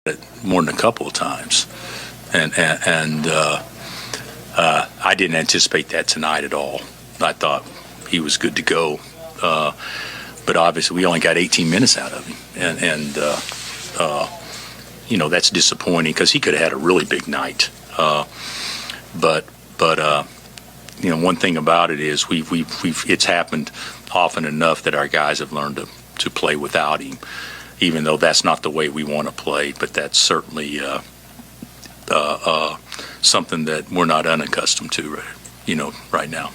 it more than a couple of times, and I didn't anticipate that tonight at all. I thought he was good to go, but obviously we only got 18 minutes out of him, and that's disappointing because he could have had a really big night. But one thing about it is we've it's happened often enough that our guys have learned to play without him, even though that's not the way we want to play. But that's certainly something that we're not unaccustomed to, right now.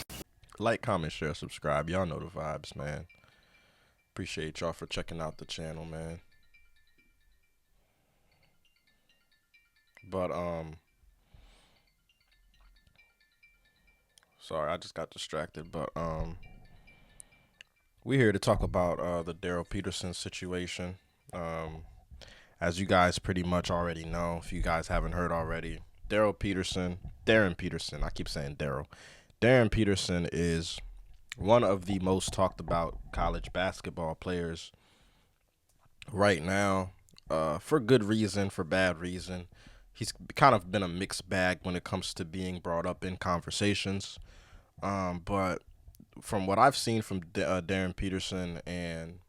Like, comment, share, subscribe. Y'all know the vibes, man. Appreciate y'all for checking out the channel, man. But sorry, I just got distracted. But we're here to talk about the Darryn Peterson situation. Um, as you guys pretty much already know, if you guys haven't heard already, Darryn Peterson. I keep saying Daryl. Darryn Peterson is one of the most talked about college basketball players right now, for good reason, for bad reason. He's kind of been a mixed bag when it comes to being brought up in conversations. But from what I've seen from Darryn Peterson and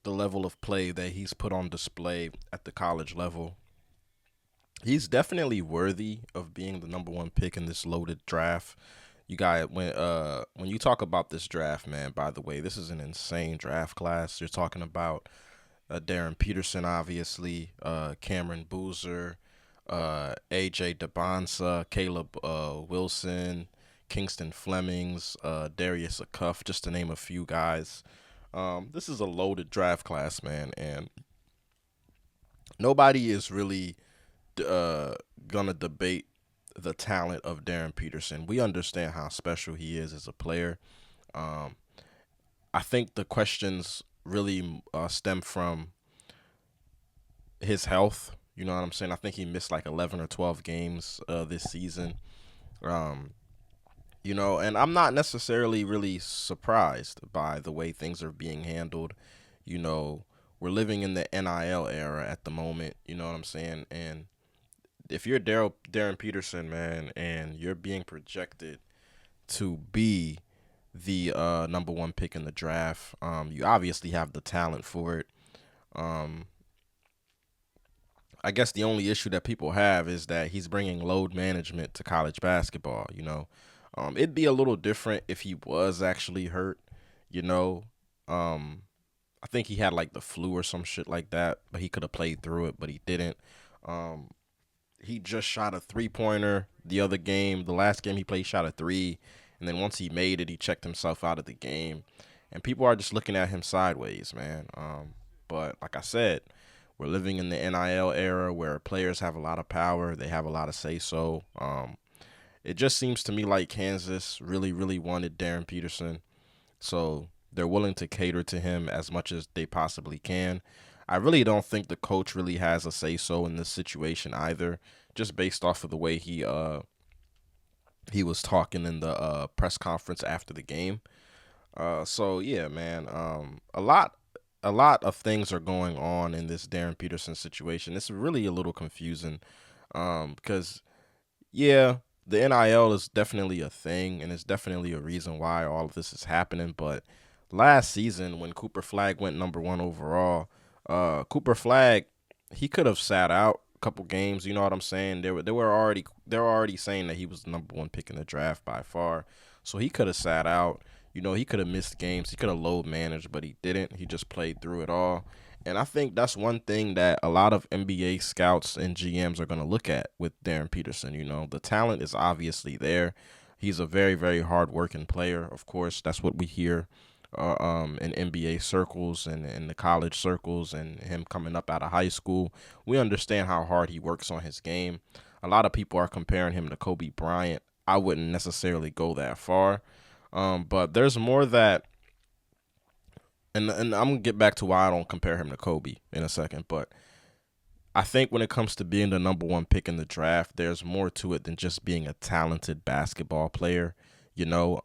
the level of play that he's put on display at the college level, he's definitely worthy of being the number 1 pick in this loaded draft. You guys, when you talk about this draft, man, by the way, this is an insane draft class. You're talking about Darryn Peterson, obviously, Cameron Boozer, AJ DeBonsa, Caleb Wilson, Kingston Flemings, Darius Acuff, just to name a few guys. This is a loaded draft class, man, and nobody is really gonna debate the talent of Darryn Peterson. We understand how special he is as a player. Um, I think the questions really stem from his health. You know what I'm saying? I think he missed like 11 or 12 games this season. Um, and I'm not necessarily really surprised by the way things are being handled. You know, we're living in the NIL era at the moment. You know what I'm saying? And if you're Darryn Peterson, man, and you're being projected to be the number 1 pick in the draft, you obviously have the talent for it. Um, I guess the only issue that people have is that he's bringing load management to college basketball. It'd be a little different if he was actually hurt. You know, I think he had like the flu or some shit like that, but he could have played through it, but he didn't. Um, he just shot a 3-pointer the other game. The last game he played, he shot a three, and then once he made it, he checked himself out of the game, and people are just looking at him sideways, man. But like I said, we're living in the NIL era where players have a lot of power. They have a lot of say so. It just seems to me like Kansas really, really wanted Darryn Peterson, so they're willing to cater to him as much as they possibly can. I really don't think the coach really has a say so in this situation either, just based off of the way he was talking in the press conference after the game. So yeah, man. A lot of things are going on in this Darryn Peterson situation. It's really a little confusing, because yeah, the NIL is definitely a thing, and it's definitely a reason why all of this is happening. But last season, when Cooper Flag went number 1 overall, Cooper Flag, he could have sat out a couple games. You know what I'm saying? They were already saying that he was the number 1 pick in the draft by far, so he could have sat out. He could have missed games. He could have load managed, but he didn't. He just played through it all. And I think that's one thing that a lot of NBA scouts and GMs are going to look at with Darryn Peterson. The talent is obviously there. He's a very, very hard-working player. Of course, that's what we hear in NBA circles and in the college circles, and him coming up out of high school. We understand how hard he works on his game. A lot of people are comparing him to Kobe Bryant. I wouldn't necessarily go that far. But there's more that, and I'm gonna get back to why I don't compare him to Kobe in a second. But I think when it comes to being the number 1 pick in the draft, there's more to it than just being a talented basketball player. You know,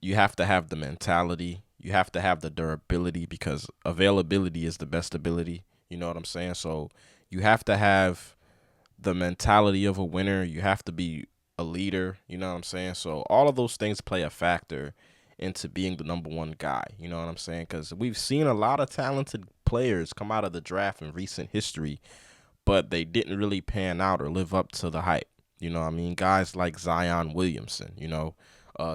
you have to have the mentality. You have to have the durability, because availability is the best ability. You know what I'm saying? So you have to have the mentality of a winner. You have to be a leader. You know what I'm saying? So all of those things play a factor into being the number one guy. You know what I'm saying? Because we've seen a lot of talented players come out of the draft in recent history, but they didn't really pan out or live up to the hype. You know what I mean? Guys like Zion Williamson,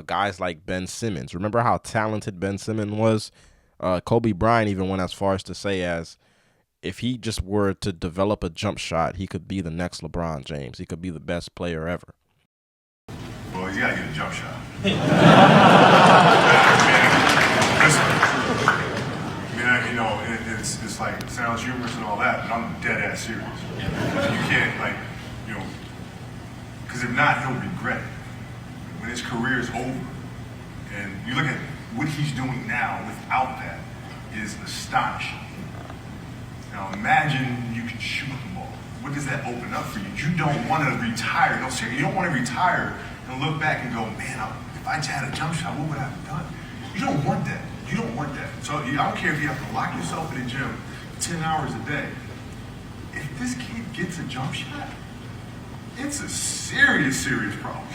guys like Ben Simmons. Remember how talented Ben Simmons was? Kobe Bryant even went as far as to say as if he just were to develop a jump shot, he could be the next LeBron James. He could be the best player ever. Well, he's got to get a jump shot. Listen, it's like, it sounds humorous and all that, but I'm dead ass serious. You can't, because if not, he'll regret it. When his career is over, and you look at what he's doing now without that, is astonishing. Now imagine you can shoot the ball. What does that open up for you? You don't want to retire. No, seriously, you don't want to retire and look back and go, man, if I just had a jump shot, what would I have done? You don't want that. You don't want that. So I don't care if you have to lock yourself in the gym 10 hours a day. If this kid gets a jump shot, it's a serious, serious problem.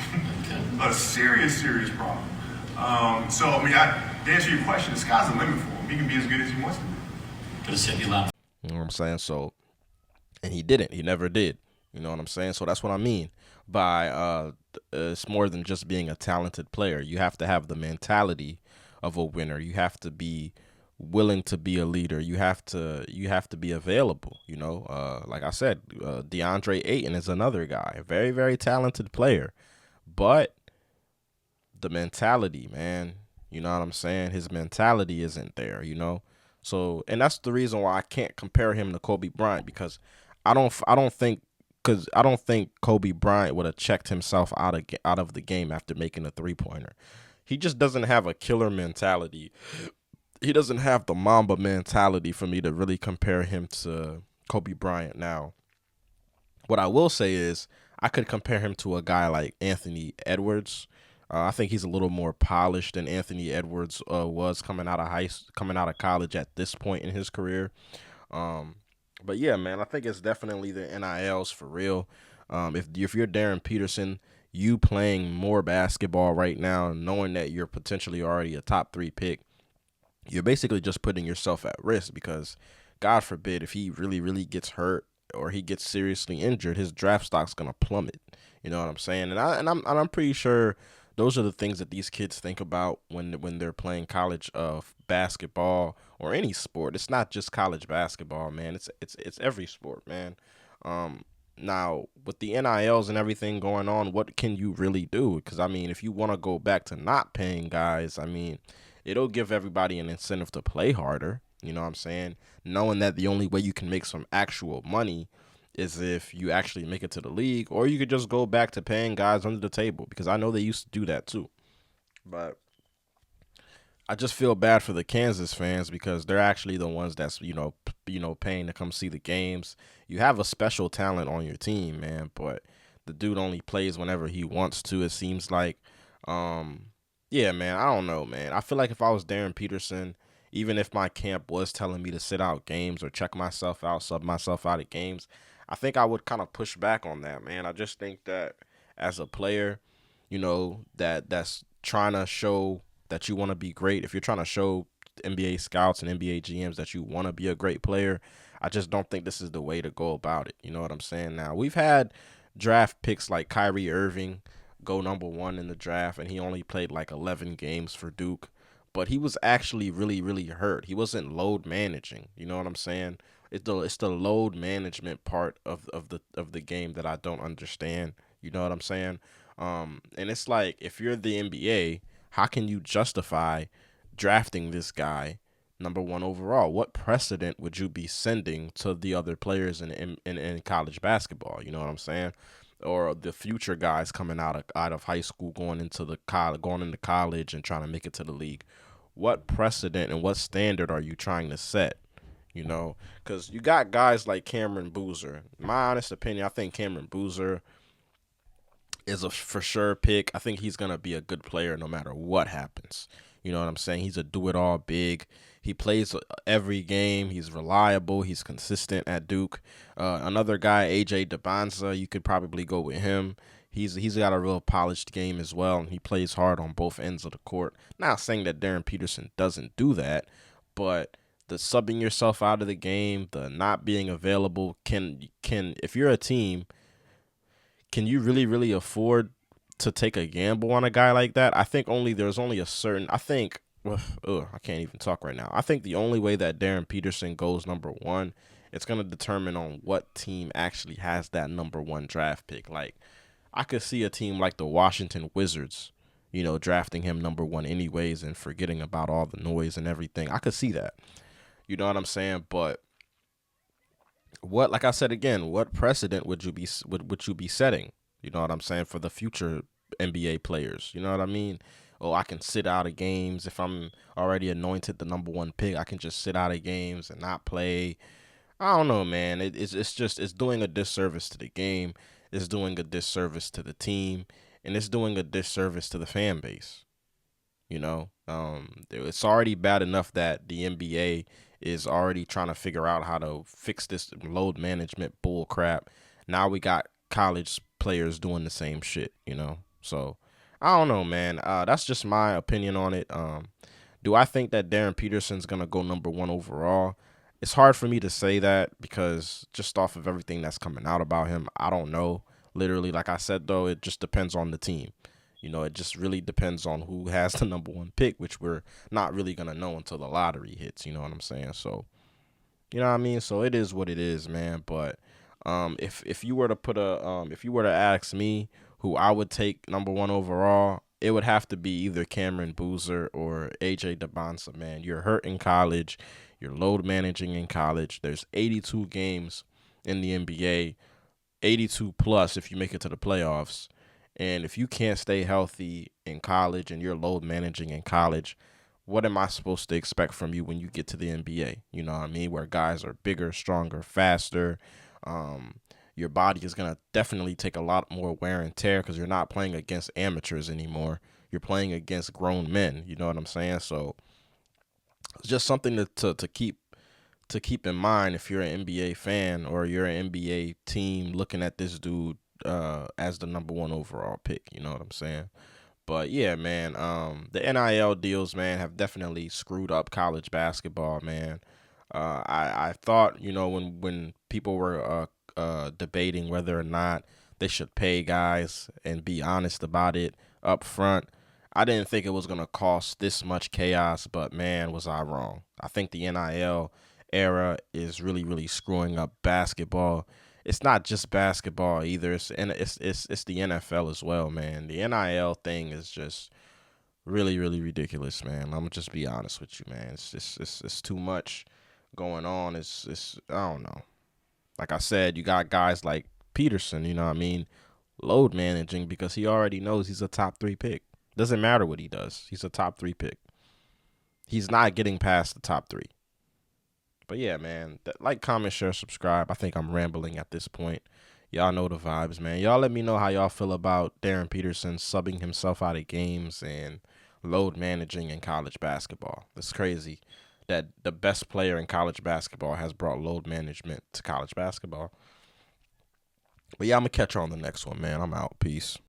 A serious, serious problem. To answer your question, the sky's the limit for him. He can be as good as he wants to be. Could have said you loud. You know what I'm saying? So, and he didn't. He never did. You know what I'm saying? So that's what I mean by it's more than just being a talented player. You have to have the mentality of a winner. You have to be willing to be a leader. You have to be available. Like I said, DeAndre Ayton is another guy, a very, very talented player, but the mentality, man. You know what I'm saying? His mentality isn't there. So, and that's the reason why I can't compare him to Kobe Bryant, because I don't think Kobe Bryant would have checked himself out of the game after making a 3-pointer. He just doesn't have a killer mentality. He doesn't have the Mamba mentality for me to really compare him to Kobe Bryant. Now, what I will say is I could compare him to a guy like Anthony Edwards. I think he's a little more polished than Anthony Edwards was coming out of college at this point in his career. But yeah, man, I think it's definitely the NILs for real. If you're Darryn Peterson, you playing more basketball right now, knowing that you're potentially already a top 3 pick, you're basically just putting yourself at risk, because God forbid if he really, really gets hurt or he gets seriously injured, his draft stock's gonna plummet. You know what I'm saying? And I'm pretty sure those are the things that these kids think about when they're playing college basketball or any sport. It's not just college basketball, man. It's every sport, man. Now, with the NILs and everything going on, what can you really do? Because, if you want to go back to not paying guys, it'll give everybody an incentive to play harder. You know what I'm saying? Knowing that the only way you can make some actual money is if you actually make it to the league, or you could just go back to paying guys under the table, because I know they used to do that too. But I just feel bad for the Kansas fans, because they're actually the ones that's, paying to come see the games. You have a special talent on your team, man, but the dude only plays whenever he wants to, it seems like. Yeah, man, I don't know, man. I feel like if I was Darryn Peterson, even if my camp was telling me to sit out games or check myself out, sub myself out of games, I think I would kind of push back on that, man. I just think that as a player, that's trying to show that you want to be great, if you're trying to show NBA scouts and NBA GMs that you want to be a great player, I just don't think this is the way to go about it. You know what I'm saying? Now, we've had draft picks like Kyrie Irving go number 1 in the draft, and he only played like 11 games for Duke, but he was actually really, really hurt. He wasn't load managing. You know what I'm saying? It's the load management part of the game that I don't understand. You know what I'm saying? And it's like, if you're the NBA, how can you justify drafting this guy number 1 overall? What precedent would you be sending to the other players in college basketball? You know what I'm saying? Or the future guys coming out of high school going into college and trying to make it to the league. What precedent and what standard are you trying to set? Because you got guys like Cameron Boozer. In my honest opinion, I think Cameron Boozer is a for sure pick. I think he's going to be a good player no matter what happens. You know what I'm saying? He's a do-it-all big. He plays every game. He's reliable. He's consistent at Duke. Another guy, AJ DeBonza, you could probably go with him. He's got a real polished game as well, and he plays hard on both ends of the court. Not saying that Darryn Peterson doesn't do that, but the subbing yourself out of the game, the not being available, can if you're a team, can you really afford to take a gamble on a guy like that? I think there's only a certain. I think. I can't even talk right now. I think the only way that Darryn Peterson goes number one, it's gonna determine on what team actually has that number one draft pick. Like, I could see a team like the Washington Wizards, drafting him number one anyways and forgetting about all the noise and everything. I could see that. You know what I'm saying? But like I said again, what precedent would you be setting? You know what I'm saying, for the future NBA players. You know what I mean? Oh, I can sit out of games if I'm already anointed the number one pick. I can just sit out of games and not play. I don't know, man. It's doing a disservice to the game. It's doing a disservice to the team, and it's doing a disservice to the fan base. It's already bad enough that the NBA is already trying to figure out how to fix this load management bull crap. Now we got college players doing the same shit, So I don't know, man. That's just my opinion on it. Do I think that Darryn Peterson's gonna go number one overall? It's hard for me to say that because just off of everything that's coming out about him, I don't know. Literally, like I said, though, it just depends on the team. It just really depends on who has the number one pick, which we're not really going to know until the lottery hits. You know what I'm saying? So, you know what I mean? So it is what it is, man. But if you were to if you were to ask me who I would take number one overall, it would have to be either Cameron Boozer or AJ DeBonza, man. You're hurt in college. You're load managing in college. There's 82 games in the NBA, 82 plus if you make it to the playoffs. And if you can't stay healthy in college and you're load managing in college, what am I supposed to expect from you when you get to the NBA? You know what I mean? Where guys are bigger, stronger, faster. Your body is going to definitely take a lot more wear and tear because you're not playing against amateurs anymore. You're playing against grown men. You know what I'm saying? So it's just something to keep in mind if you're an NBA fan or you're an NBA team looking at this dude as the number one overall pick. You know what I'm saying? But yeah, man, the NIL deals, man, have definitely screwed up college basketball, man. I thought, when people were debating whether or not they should pay guys and be honest about it up front, I didn't think it was going to cost this much chaos, but man, was I wrong. I think the NIL era is really screwing up basketball. It's not just basketball either. It's the NFL as well, man. The NIL thing is just really ridiculous, man. I'm gonna just be honest with you, man. It's too much going on. It's I don't know. Like I said, you got guys like Peterson, you know what I mean, load managing because he already knows he's a top 3 pick. Doesn't matter what he does. He's a top 3 pick. He's not getting past the top 3. But yeah, man, like, comment, share, subscribe. I think I'm rambling at this point. Y'all know the vibes, man. Y'all let me know how y'all feel about Darryn Peterson subbing himself out of games and load managing in college basketball. It's crazy that the best player in college basketball has brought load management to college basketball. But yeah, I'm going to catch you on the next one, man. I'm out. Peace.